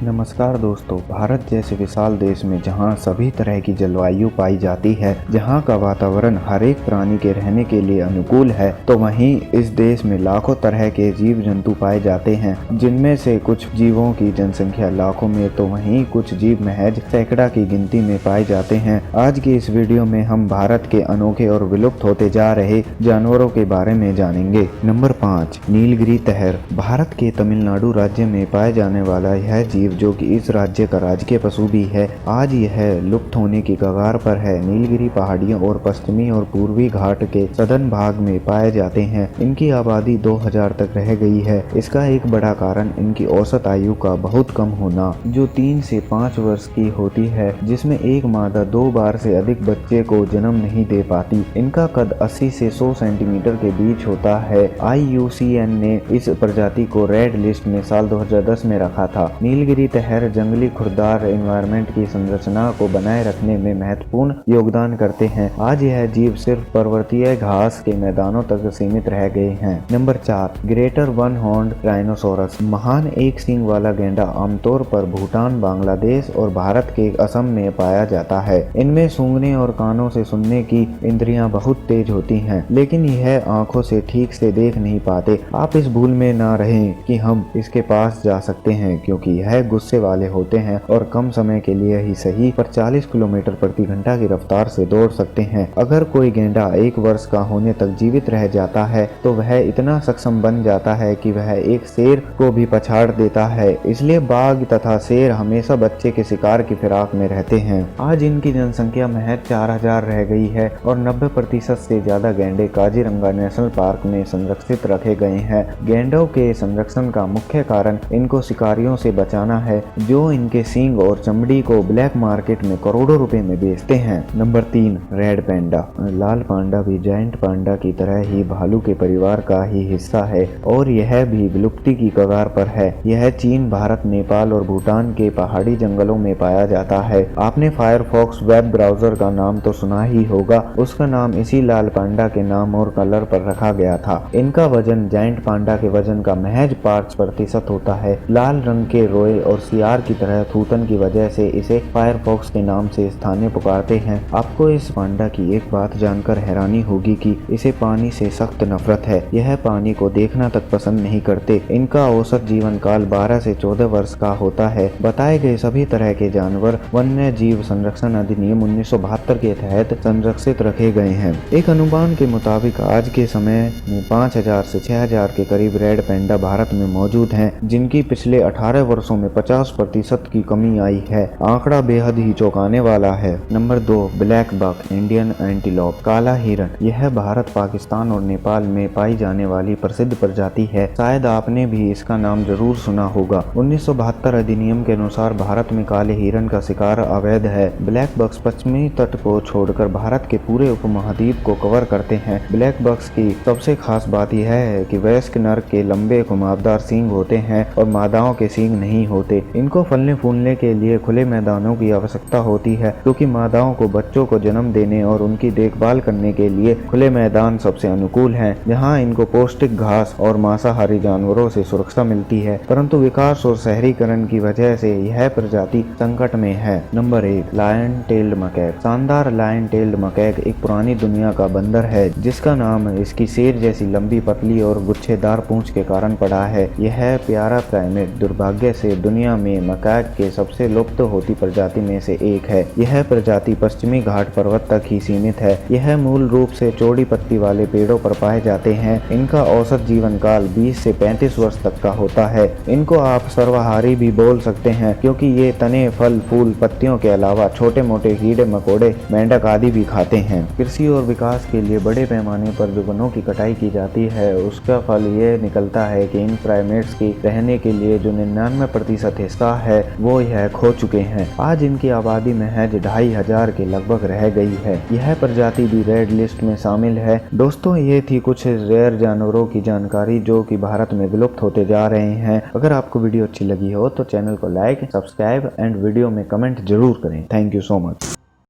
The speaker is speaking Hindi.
नमस्कार दोस्तों, भारत जैसे विशाल देश में जहां सभी तरह की जलवायु पाई जाती है, जहां का वातावरण हर एक प्राणी के रहने के लिए अनुकूल है, तो वहीं इस देश में लाखों तरह के जीव जंतु पाए जाते हैं, जिनमें से कुछ जीवों की जनसंख्या लाखों में तो वहीं कुछ जीव महज सैकड़ा की गिनती में पाए जाते हैं। आज की इस वीडियो में हम भारत के अनोखे और विलुप्त होते जा रहे जानवरों के बारे में जानेंगे। नंबर 5, नीलगिरी तहर। भारत के तमिलनाडु राज्य में पाए जाने वाला यह जीव जो कि इस राज्य का राजकीय पशु भी है, आज यह लुप्त होने की कगार पर है। नीलगिरी पहाड़ियों और पश्चिमी और पूर्वी घाट के सदन भाग में पाए जाते हैं। इनकी आबादी 2000 तक रह गई है। इसका एक बड़ा कारण इनकी औसत आयु का बहुत कम होना, जो 3 से 5 वर्ष की होती है, जिसमें एक मादा 2 बार से अधिक बच्चे को जन्म नहीं दे पाती। इनका कद 80 से 100 सेंटीमीटर के बीच होता है। IUCN ने इस प्रजाति को रेड लिस्ट में साल 2010 में रखा था। नीलगिरी तहर जंगली खुरदार एनवायरनमेंट की संरचना को बनाए रखने में महत्वपूर्ण योगदान करते हैं। आज यह जीव सिर्फ पर्वतीय घास के मैदानों तक सीमित रह गए हैं। Number 4, greater one horned rhinoceros. महान एक सींग वाला गैंडा आमतौर पर भूटान, बांग्लादेश और भारत के असम में पाया जाता है। इनमें सूंघने और कानों से सुनने की इंद्रियां बहुत तेज होती हैं, लेकिन यह आंखों से ठीक से देख नहीं पाते। आप इस भूल में ना रहें कि हम इसके पास जा सकते हैं, क्योंकि यह गुस्से वाले होते हैं और कम समय के लिए ही सही पर 40 किलोमीटर प्रति घंटा की रफ्तार से दौड़ सकते हैं। अगर कोई गैंडा 1 वर्ष का होने तक जीवित रह जाता है तो वह इतना सक्षम बन जाता है कि वह एक शेर को भी पछाड़ देता है। इसलिए बाघ तथा शेर हमेशा बच्चे के शिकार की फिराक में रहते हैं। आज इनकी जनसंख्या महज 4000 रह गई है और 90% से ज्यादा गैंडे काजीरंगा नेशनल पार्क में संरक्षित रखे गए हैं। गैंडों के संरक्षण का मुख्य कारण इनको शिकारियों से बचाना है, जो इनके सींग और चमड़ी को ब्लैक मार्केट में करोड़ों रुपए में बेचते हैं। नंबर 3, रेड पैंडा। लाल पांडा भी जायंट पांडा की तरह ही भालू के परिवार का ही हिस्सा है और यह भी विलुप्ति की कगार पर है। यह चीन, भारत, नेपाल और भूटान के पहाड़ी जंगलों में पाया जाता है। आपने फायरफॉक्स वेब ब्राउजर का नाम तो सुना ही होगा। उसका नाम इसी लाल पांडा के नाम और कलर पर रखा गया था। इनका वजन जायंट पांडा के वजन का महज 5% होता है। लाल रंग के रोए और सियार की तरह थूथन की वजह से इसे फायरफॉक्स के नाम से स्थानीय पुकारते हैं। आपको इस पांडा की एक बात जानकर हैरानी होगी कि इसे पानी से सख्त नफरत है। यह पानी को देखना तक पसंद नहीं करते। इनका औसत जीवन काल 12 से 14 वर्ष का होता है। बताए गए सभी तरह के जानवर वन्य जीव संरक्षण अधिनियम 1972 के तहत संरक्षित रखे गए हैं। एक अनुमान के मुताबिक आज के समय में 5000 से 6000 के करीब रेड पैंडा भारत में मौजूद हैं, जिनकी पिछले 18 वर्षों में 50% की कमी आई है। आंकड़ा बेहद ही चौंकाने वाला है। Number 2, black buck, Indian antelope. काला हिरण। यह भारत, पाकिस्तान और नेपाल में पाई जाने वाली प्रसिद्ध प्रजाति है। शायद आपने भी इसका नाम जरूर सुना होगा। 1972 अधिनियम के अनुसार भारत में काले हिरण का शिकार अवैध है। ब्लैक बक्स पश्चिमी तट को छोड़कर भारत के पूरे उपमहाद्वीप को कवर करते हैं। ब्लैक बक्स की सबसे खास बात यह है कि वयस्क नर के लंबे घुमावदार सींग होते हैं और मादाओं के सींग नहीं होते। इनको फलने फूलने के लिए खुले मैदानों की आवश्यकता होती है, क्योंकि मादाओं को बच्चों को जन्म देने और उनकी देखभाल करने के लिए खुले मैदान सबसे अनुकूल हैं, जहां इनको पौष्टिक घास और मांसाहारी जानवरों से सुरक्षा मिलती है। परंतु विकास और शहरीकरण की वजह से यह प्रजाति संकट में है। Number 1, lion tailed macaque. शानदार लायन टेल्ड मकैक एक पुरानी दुनिया का बंदर है, जिसका नाम इसकी शेर जैसी लंबी, पतली और गुच्छेदार पूंछ के कारण पड़ा है। यह प्यारा प्राइमेट दुर्भाग्य से दुनिया में मकैक के सबसे लुप्त होती प्रजाति में से एक है। यह प्रजाति पश्चिमी घाट पर्वत तक ही सीमित है। यह मूल रूप से चौड़ी पत्ती वाले पेड़ों पर पाए जाते हैं। इनका औसत जीवन काल 20 से 35 वर्ष तक का होता है। इनको आप सर्वाहारी भी बोल सकते हैं, क्योंकि ये तने, फल, फूल, पत्तियों के अलावा छोटे मोटे कीड़े मकोड़े, मेंढक आदि भी खाते हैं। कृषि और विकास के लिए बड़े पैमाने पर जो वनों की कटाई की जाती है, उसका फल ये निकलता है कि इन प्राइमेट्स की रहने के लिए जो 99% हिस्सा है वो यह खो चुके हैं। आज इनकी आबादी महज 2500 के लगभग रह गई है। यह प्रजाति भी रेड लिस्ट में शामिल है। दोस्तों, ये थी कुछ रेयर जानवरों की जानकारी जो कि भारत में विलुप्त होते जा रहे हैं। अगर आपको वीडियो अच्छी लगी हो तो चैनल को लाइक, सब्सक्राइब एंड वीडियो में कमेंट जरूर करें। Thank you so much.